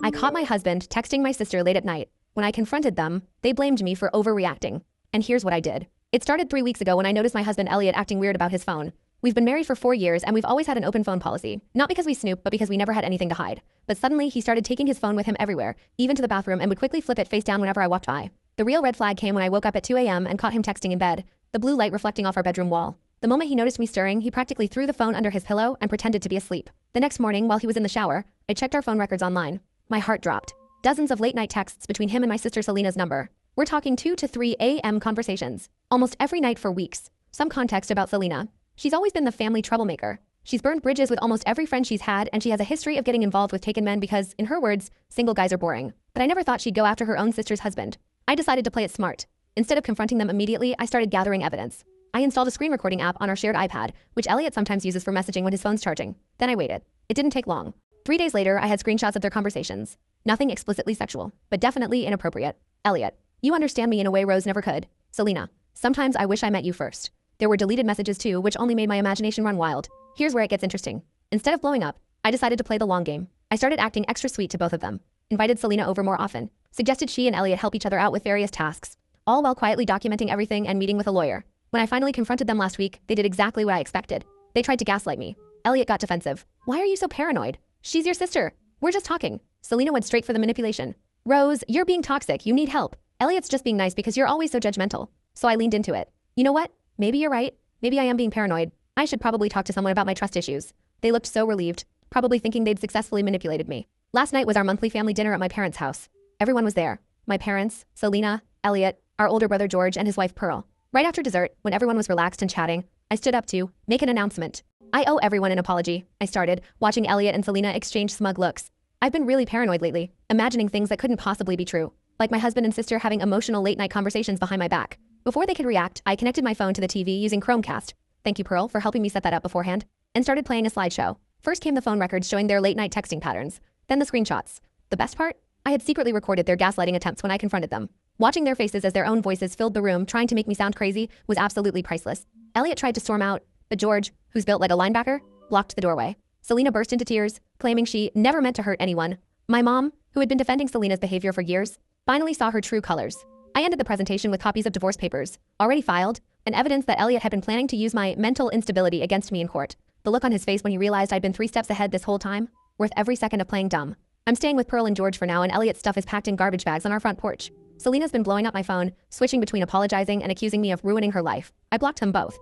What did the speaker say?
I caught my husband texting my sister late at night. When I confronted them, they blamed me for overreacting. And here's what I did. It started 3 weeks ago when I noticed my husband Elliot acting weird about his phone. We've been married for 4 years and we've always had an open phone policy. Not because we snoop, but because we never had anything to hide. But suddenly he started taking his phone with him everywhere, even to the bathroom, and would quickly flip it face down whenever I walked by. The real red flag came when I woke up at 2 a.m. and caught him texting in bed, the blue light reflecting off our bedroom wall. The moment he noticed me stirring, he practically threw the phone under his pillow and pretended to be asleep. The next morning, while he was in the shower, I checked our phone records online. My heart dropped. Dozens of late-night texts between him and my sister Selena's number. We're talking 2 to 3 a.m. conversations. Almost every night for weeks. Some context about Selena. She's always been the family troublemaker. She's burned bridges with almost every friend she's had, and she has a history of getting involved with taken men because, in her words, single guys are boring. But I never thought she'd go after her own sister's husband. I decided to play it smart. Instead of confronting them immediately, I started gathering evidence. I installed a screen recording app on our shared iPad, which Elliot sometimes uses for messaging when his phone's charging. Then I waited. It didn't take long. 3 days later, I had screenshots of their conversations. Nothing explicitly sexual, but definitely inappropriate. Elliot, you understand me in a way Rose never could. Selena, sometimes I wish I met you first. There were deleted messages too, which only made my imagination run wild. Here's where it gets interesting. Instead of blowing up, I decided to play the long game. I started acting extra sweet to both of them. Invited Selena over more often. Suggested she and Elliot help each other out with various tasks. All while quietly documenting everything and meeting with a lawyer. When I finally confronted them last week, they did exactly what I expected. They tried to gaslight me. Elliot got defensive. Why are you so paranoid? She's your sister. We're just talking. Selena went straight for the manipulation. Rose, you're being toxic. You need help. Elliot's just being nice because you're always so judgmental. So I leaned into it. You know what? Maybe you're right. Maybe I am being paranoid. I should probably talk to someone about my trust issues. They looked so relieved, probably thinking they'd successfully manipulated me. Last night was our monthly family dinner at my parents' house. Everyone was there. My parents, Selena, Elliot, our older brother George, and his wife Pearl. Right after dessert, when everyone was relaxed and chatting, I stood up to make an announcement. I owe everyone an apology, I started, watching Elliot and Selena exchange smug looks. I've been really paranoid lately, imagining things that couldn't possibly be true. Like my husband and sister having emotional late-night conversations behind my back. Before they could react, I connected my phone to the TV using Chromecast. Thank you, Pearl, for helping me set that up beforehand. And started playing a slideshow. First came the phone records showing their late-night texting patterns. Then the screenshots. The best part? I had secretly recorded their gaslighting attempts when I confronted them. Watching their faces as their own voices filled the room trying to make me sound crazy was absolutely priceless. Elliot tried to storm out, but George, who's built like a linebacker, blocked the doorway. Selena burst into tears, claiming she never meant to hurt anyone. My mom, who had been defending Selena's behavior for years, finally saw her true colors. I ended the presentation with copies of divorce papers, already filed, and evidence that Elliot had been planning to use my mental instability against me in court. The look on his face when he realized I'd been 3 steps ahead this whole time, worth every second of playing dumb. I'm staying with Pearl and George for now, and Elliot's stuff is packed in garbage bags on our front porch. Selena's been blowing up my phone, switching between apologizing and accusing me of ruining her life. I blocked them both.